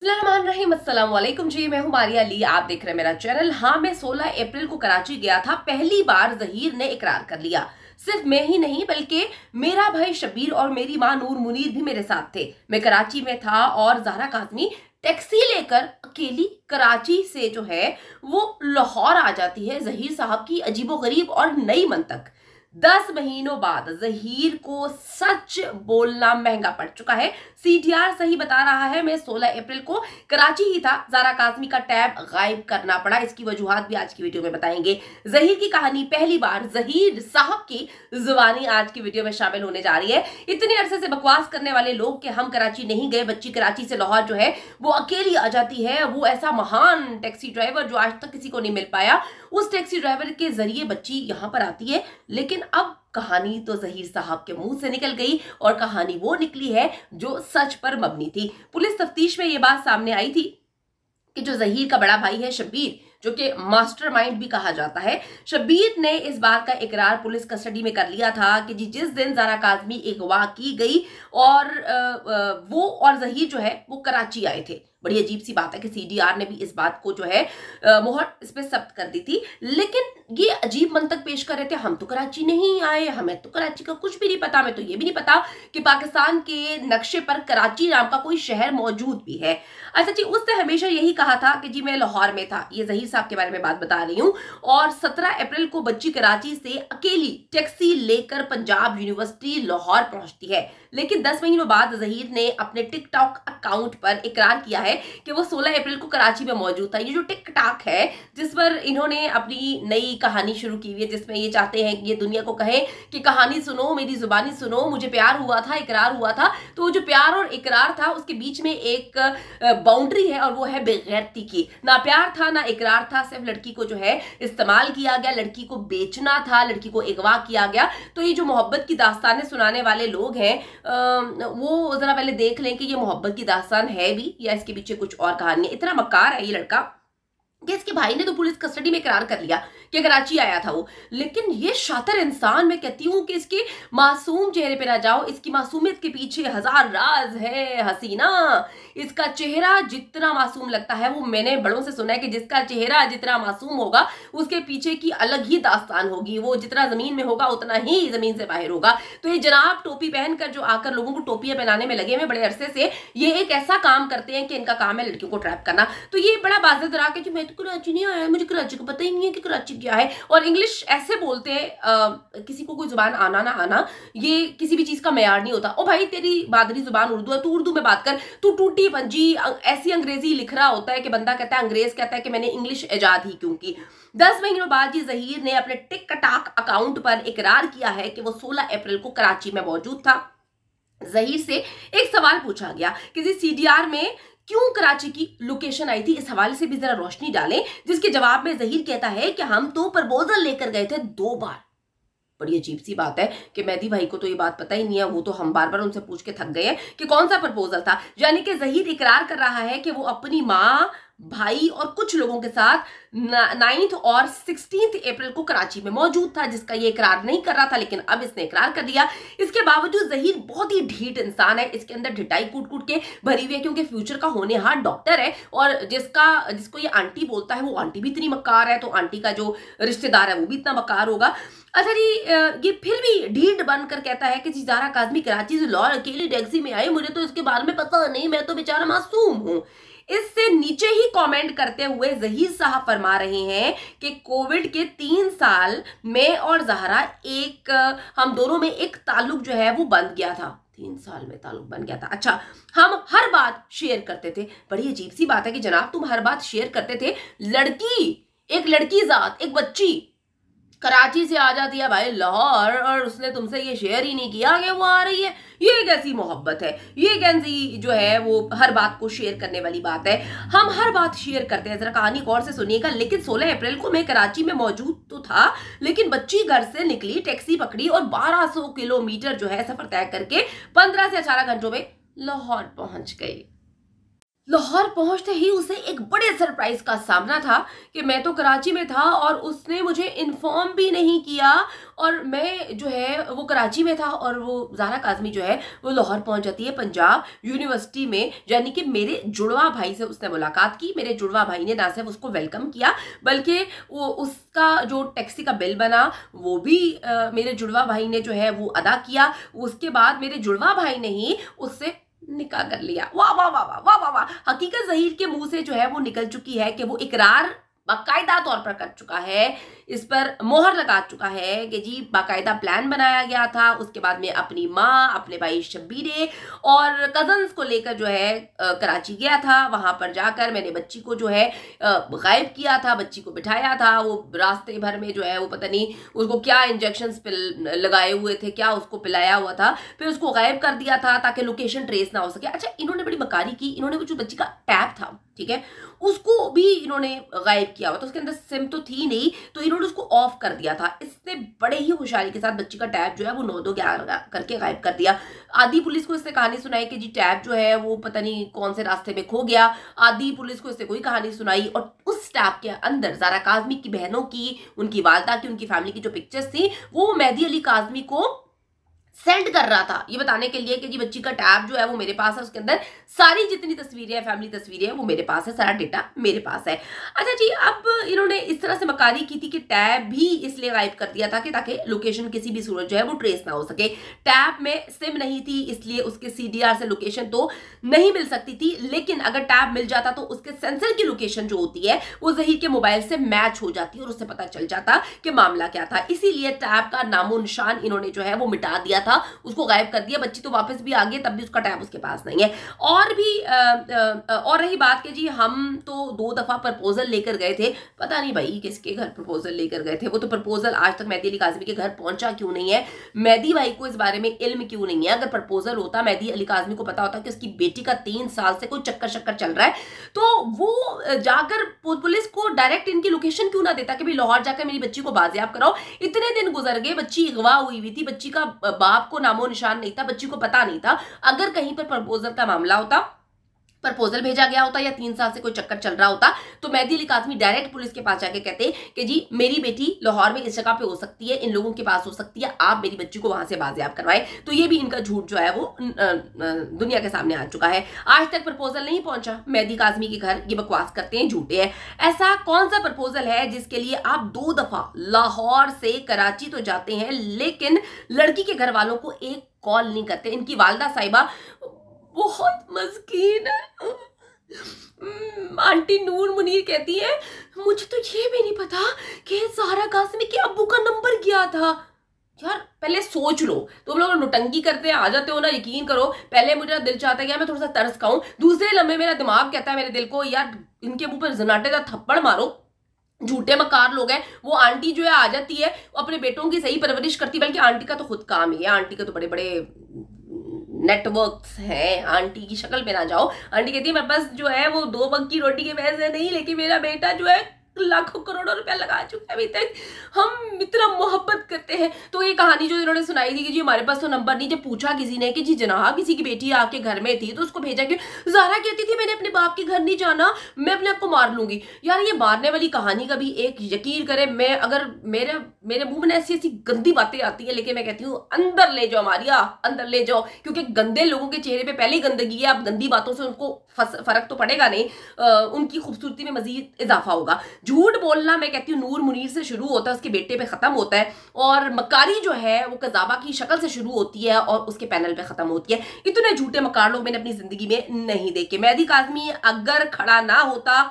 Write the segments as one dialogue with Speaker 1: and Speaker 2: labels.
Speaker 1: अस्सलाम वालेकुम जी, मैं हूं मारिया अली। आप देख रहे हैं मेरा चैनल। हाँ, मैं 16 अप्रैल को कराची गया था। पहली बार जहीर ने इकरार कर लिया। सिर्फ मैं ही नहीं बल्कि मेरा भाई शब्बीर और मेरी मां नूर मुनीर भी मेरे साथ थे। मैं कराची में था और ज़हरा काज़मी टैक्सी लेकर अकेली कराची से जो है वो लाहौर आ जाती है। जहीर साहब की अजीबोगरीब और नई मंतक। 10 महीनों बाद जहीर को सच बोलना महंगा पड़ चुका है। सीटीआर सही बता रहा है। मैं 16 अप्रैल को कराची ही था। ज़हरा काज़मी का टैब गायब करना पड़ा। इसकी वजूहात भी आज की वीडियो में बताएंगे। जहीर की कहानी पहली बार जहीर साहब की जुबानी आज की वीडियो में शामिल होने जा रही है। इतने अरसे से बकवास करने वाले लोग कि हम कराची नहीं गए, बच्ची कराची से लाहौर जो है वो अकेली आ जाती है, वो ऐसा महान टैक्सी ड्राइवर जो आज तक किसी को नहीं मिल पाया, उस टैक्सी ड्राइवर के जरिए बच्ची यहां पर आती है। लेकिन अब कहानी तो जहीर साहब के मुंह से निकल गई और कहानी वो निकली है जो सच पर मबनी थी। पुलिस तफ्तीश में ये बात सामने आई थी कि जो जहीर का बड़ा भाई है शब्बीर, जो कि मास्टरमाइंड भी कहा जाता है, शब्बीर ने इस बात का इकरार पुलिस कस्टडी में कर लिया था कि जिस दिन ज़हरा काज़मी अगवा की गई और वो और जहीर जो है वो कराची आए थे। बड़ी अजीब सी बात है कि सीडीआर ने भी इस बात को जो है मोहर इस पे सख्त कर दी थी। लेकिन ये अजीब मंतक पेश कर रहे थे, हम तो कराची नहीं आए, हमें तो कराची का कुछ भी नहीं पता, हमें तो ये भी नहीं पता कि पाकिस्तान के नक्शे पर कराची नाम का कोई शहर मौजूद भी है। अच्छा जी, उसने हमेशा यही कहा था कि जी मैं लाहौर में था। ये जहीर साहब के बारे में बात बता रही हूँ। और 17 अप्रैल को बच्ची कराची से अकेली टैक्सी लेकर पंजाब यूनिवर्सिटी लाहौर पहुंचती है। लेकिन 10 महीनों बाद जहीर ने अपने टिकटॉक अकाउंट पर इकरार किया है कि वो 16 अप्रैल को कराची में मौजूद था। ये जो टिकटॉक है जिस पर इन्होंने अपनी नई कहानी शुरू की हुई है, जिसमें ये चाहते हैं कि ये दुनिया को कहें कि कहानी सुनो, मेरी जुबानी सुनो, मुझे प्यार हुआ था, इकरार हुआ था। तो जो प्यार और इकरार था उसके बीच में एक बाउंड्री है और वो है बेगैरती की। ना प्यार था ना इकरार था, सिर्फ लड़की को जो है इस्तेमाल किया गया, लड़की को बेचना था, लड़की को अगवा किया गया। तो ये जो मोहब्बत की दास्तानें सुनाने वाले लोग हैं वो जरा पहले देख लें कि ये मोहब्बत की दास्तान है भी या इसके पीछे कुछ और कहानी है। इतना मक्कार है ये लड़का कि इसके भाई ने तो पुलिस कस्टडी में इकरार कर लिया कि कराची आया था वो। लेकिन ये शातिर इंसान, मैं कहती हूँ कि इसके मासूम चेहरे पे ना जाओ, इसकी मासूमियत के पीछे हजार राज है हसीना। इसका चेहरा जितना मासूम लगता है, वो मैंने बड़ों से सुना है कि जिसका चेहरा जितना मासूम होगा उसके पीछे की अलग ही दास्तान होगी। वो जितना जमीन में होगा उतना ही जमीन से बाहर होगा। तो ये जनाब टोपी पहनकर जो आकर लोगों को टोपियां पहनाने में लगे हुए बड़े अरसे से, ये एक ऐसा काम करते हैं कि इनका काम है लड़कियों को ट्रैप करना। तो ये बड़ा बाज़त रहा कि मैं तो कराची नहीं आया, मुझे कराची का पता ही नहीं है कि कराची क्या है। और इंग्लिश ऐसे बोलते हैं, किसी को कोई जुबान आना ना आना ये किसी भी चीज का मेयार नहीं होता। ओ भाई, तेरी मादरी जुबान उर्दू है, तू उर्दू में बात कर। तू टूटी पंजी ऐसी अंग्रेजी लिख रहा होता है कि बंदा कहता है, अंग्रेज कहता है कि मैंने इंग्लिश ईजाद ही क्यों की। 10 महीनों बाद जी जहीर ने अपने टिकटॉक अकाउंट पर इकरार किया है कि वो 16 अप्रैल को कराची में मौजूद था। जहीर से एक सवाल पूछा गया कि जी सीडीआर में क्यों कराची की लोकेशन आई थी, इस हवाले से भी जरा रोशनी डालें। जिसके जवाब में जहीर कहता है कि हम तो प्रपोजल लेकर गए थे 2 बार। बड़ी अजीब सी बात है कि मेहदी भाई को तो ये बात पता ही नहीं है। वो तो हम बार बार उनसे पूछ के थक गए हैं कि कौन सा प्रपोजल था। यानी कि जहीर इकरार कर रहा है कि वो अपनी माँ, भाई और कुछ लोगों के साथ 9 और 16 अप्रैल को कराची में मौजूद था, जिसका ये इकरार नहीं कर रहा था। लेकिन अब इसने इकरार कर दिया। इसके बावजूद जहीर बहुत ही ढीठ इंसान है। इसके अंदर ढिटाई कूट कूट के भरी हुई है, क्योंकि फ्यूचर का होनहार डॉक्टर है। और जिसको ये आंटी बोलता है वो आंटी भी इतनी मक्कार है, तो आंटी का जो रिश्तेदार है वो भी इतना मक्कार होगा। अच्छा जी, ये फिर भी ढीठ बनकर कहता है कि ज़हरा काज़मी कराची से लाहौर अकेली टैक्सी में आई, मुझे तो इसके बारे में पता नहीं, मैं तो बेचारा मासूम हूँ। इससे नीचे ही कमेंट करते हुए जहीर साहब फरमा रहे हैं कि कोविड के 3 साल में और ज़हरा हम दोनों में एक ताल्लुक जो है वो बन गया था। 3 साल में ताल्लुक बन गया था। अच्छा, हम हर बात शेयर करते थे। बड़ी अजीब सी बात है कि जनाब तुम हर बात शेयर करते थे। एक लड़की जात, एक बच्ची कराची से आ जाती है भाई लाहौर, और उसने तुमसे ये शेयर ही नहीं किया कि वो आ रही है। ये कैसी मोहब्बत है, ये कैसी जो है वो हर बात को शेयर करने वाली बात है। हम हर बात शेयर करते हैं। जरा कहानी गौर से सुनिएगा। लेकिन 16 अप्रैल को मैं कराची में मौजूद तो था, लेकिन बच्ची घर से निकली, टैक्सी पकड़ी और 1200 किलोमीटर जो है सफर तय करके 15 से 18 घंटों में लाहौर पहुंच गई। लाहौर पहुंचते ही उसे एक बड़े सरप्राइज का सामना था कि मैं तो कराची में था और उसने मुझे इन्फॉर्म भी नहीं किया, और मैं जो है वो कराची में था और वो ज़ारा काज़मी जो है वो लाहौर पहुंच जाती है पंजाब यूनिवर्सिटी में। यानी कि मेरे जुड़वा भाई से उसने मुलाकात की। मेरे जुड़वा भाई ने ना सिर्फ उसको वेलकम किया बल्कि वो उसका जो टैक्सी का बिल बना वो भी मेरे जुड़वा भाई ने जो है वो अदा किया। उसके बाद मेरे जुड़वा भाई ने ही उससे निकाह कर लिया। वाह वाह वाह वाह वाह वाह वाह। हकीकत ज़हीर के मुंह से जो है वो निकल चुकी है कि वो इकरार बाकायदा तौर पर कर चुका है, इस पर मोहर लगा चुका है कि जी बाकायदा प्लान बनाया गया था। उसके बाद में अपनी माँ, अपने भाई शब्बीर और कजन्स को लेकर जो है कराची गया था। वहां पर जाकर मैंने बच्ची को जो है गायब किया था, बच्ची को बिठाया था। वो रास्ते भर में जो है वो पता नहीं उसको क्या इंजेक्शंस लगाए हुए थे, क्या उसको पिलाया हुआ था, फिर उसको गायब कर दिया था ताकि लोकेशन ट्रेस ना हो सके। अच्छा, इन्होंने बड़ी मकारी की। इन्होंने वो जो बच्ची का टैब था, ठीक है, उसको भी इन्होंने गायब किया हुआ था। उसके अंदर सिम तो थी नहीं, तो इन्होंने उसको ऑफ कर दिया था। इसने बड़े ही होशियारी के साथ बच्ची का टैब जो है वो 9-2-11 करके गायब कर दिया। आधी पुलिस को इसने कहानी सुनाई कि जी टैब जो है वो पता नहीं कौन से रास्ते में खो गया। आधी पुलिस को इसने कोई कहानी सुनाई, और उस टैब के अंदर ज़ारा काज़मी की बहनों की, उनकी वालदा की, उनकी फैमिली की जो पिक्चर्स थी वो मेहदी अली काज़मी को सेंड कर रहा था, ये बताने के लिए कि जी बच्ची का टैब जो है वो मेरे पास है, उसके अंदर सारी जितनी तस्वीरें हैं, फैमिली तस्वीरें हैं, वो मेरे पास है, सारा डेटा मेरे पास है। अच्छा जी, अब इन्होंने इस तरह से मकारी की थी कि टैब भी इसलिए गायब कर दिया था कि ताकि लोकेशन किसी भी सूरत जो है वो ट्रेस ना हो सके। टैब में सिम नहीं थी, इसलिए उसके CDR से लोकेशन तो नहीं मिल सकती थी, लेकिन अगर टैब मिल जाता तो उसके सेंसर की लोकेशन जो होती है वो ज़हीर के मोबाइल से मैच हो जाती और उससे पता चल जाता कि मामला क्या था। इसीलिए टैब का नामो निशान इन्होंने जो है वो मिटा दिया था, उसको गायब कर दिया। बच्ची तो वापस भी आ गई, तब भी उसका टैब उसके पास नहीं है। और भी और रही बात कि जी हम तो 2 दफा प्रपोजल लेकर गए थे, पता नहीं भाई किसके घर प्रपोजल लेकर गए थे। वो तो प्रपोजल आज तक मेहदी अली काज़मी के घर पहुंचा क्यों नहीं है, मेहदी भाई को इस बारे में इल्म क्यों नहीं है। अगर प्रपोजल होता, मेहदी अली काज़मी को पता होता कि उसकी बेटी का 3 साल से कोई चक्कर शक्कर चल रहा है, तो वो जाकर पुलिस को डायरेक्ट इनकी लोकेशन क्यों ना देता कि भाई लाहौर जाकर मेरी बच्ची को बाजियाब कराओ। इतने दिन गुजर गए, बच्ची अगवा हुई हुई थी, बच्ची का बाप को नामो निशान नहीं था, बच्ची को पता नहीं था। अगर कहीं पर प्रपोजल का मामला होता, प्रपोजल भेजा गया होता या 3 साल से कोई चक्कर चल रहा होता, तो मेहदी अली काज़मी डायरेक्ट पुलिस के पास जाके कहते कि जी मेरी बेटी लाहौर में इस जगह पे हो सकती है, इन लोगों के पास हो सकती है, आप मेरी बच्ची को वहां से बाजियाब करवाएं। तो ये भी इनका झूठ जो है वो दुनिया के सामने आ चुका है। आज तक प्रपोजल नहीं पहुंचा मेहदी काज़मी के घर, ये बकवास करते हैं, झूठे हैं। ऐसा कौन सा प्रपोजल है जिसके लिए आप 2 दफा लाहौर से कराची तो जाते हैं लेकिन लड़की के घर वालों को एक कॉल नहीं करते। इनकी वालदा साहिबा बहुत मस्कीन है। आंटी नूर मुनीर कहती है मुझे तो ये भी नहीं पता कि ज़ारा काज़मी के अब्बू का नंबर क्या था। यार पहले सोच लो, तुम लोग नौटंकी करते हैं, आ जाते हो ना, यकीन करो पहले मुझे दिल चाहता है कि मैं थोड़ा सा तरस खाऊं, दूसरे लम्हे मेरा दिमाग कहता है मेरे दिल को यार इनके मुंह पर जनाटे का थप्पड़ मारो, झूठे मकार लोग हैं। वो आंटी जो है आ जाती है, अपने बेटों की सही परवरिश करती, बल्कि आंटी का तो खुद काम ही है, आंटी के तो बड़े बड़े नेटवर्क्स हैं। आंटी की शक्ल पे ना जाओ, आंटी कहती है मेरे पास जो है वो 2 वक्त की रोटी के पैसे नहीं, लेकिन मेरा बेटा जो है लाखों करोड़ों रुपया लगा चुका है, अभी तक हम इतना मोहब्बत करते हैं। तो ये कहानी जो इन्होंने सुनाई थी कि जी हमारे पास तो नंबर नहीं, जब पूछा किसी ने कि जी जनाब किसी की बेटी आपके घर में थी तो उसको भेजा क्यों, ज़ारा कहती थी मैंने अपने बाप के घर नहीं जाना, मैं अपने आप को मार लूंगी। यार ये मारने वाली कहानी का भी एक यकीन करे, मैं अगर मेरे मुंह में ऐसी ऐसी गंदी बातें आती है, लेकिन मैं कहती हूँ अंदर ले जाओ मारिया, अंदर ले जाओ, क्योंकि गंदे लोगों के चेहरे पे पहले ही गंदगी है, अब गंदी बातों से उनको फर्क तो पड़ेगा नहीं, उनकी खूबसूरती में मजीद इजाफा होगा। झूठ बोलना मैं कहती हूँ नूर मुनीर से शुरू होता है, उसके बेटे पे खत्म होता है, और मकारी जो है वो कज़ाबा की शक्ल से शुरू होती है और उसके पैनल पे खत्म होती है। इतने झूठे मकार लोग मैंने अपनी जिंदगी में नहीं देखे। मेहदी काज़मी अगर खड़ा ना होता,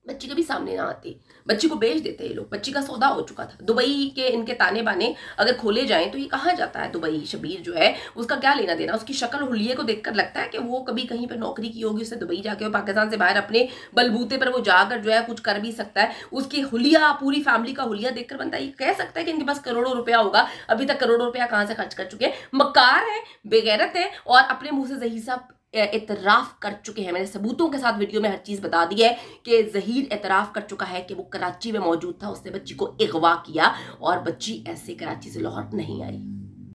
Speaker 1: बच्ची कभी सामने ना आती, बच्ची को बेच देते ये लोग, बच्ची का सौदा हो चुका था। दुबई के इनके ताने बाने अगर खोले जाएं तो ये कहाँ जाता है दुबई, शबीर जो है उसका क्या लेना देना। उसकी शक्ल हुलिये को देखकर लगता है कि वो कभी कहीं पर नौकरी की होगी, उससे दुबई जाके, पाकिस्तान से बाहर अपने बलबूते पर वो जाकर जो है कुछ कर भी सकता है। उसकी हुलिया, पूरी फैमिली का हुलिया देखकर बनता है, ये कह सकता है कि इनके पास करोड़ों रुपया होगा। अभी तक करोड़ों रुपया कहाँ से खर्च कर चुके हैं, मकार है, बेगैरत है, और अपने मुंह से ज़हीर साहब एतराफ़ कर चुके हैं। मैंने सबूतों के साथ वीडियो में हर चीज़ बता दी है कि ज़हीर एतराफ़ कर चुका है कि वो कराची में मौजूद था, उसने बच्ची को अगवा किया और बच्ची ऐसे कराची से लाहौर नहीं आई।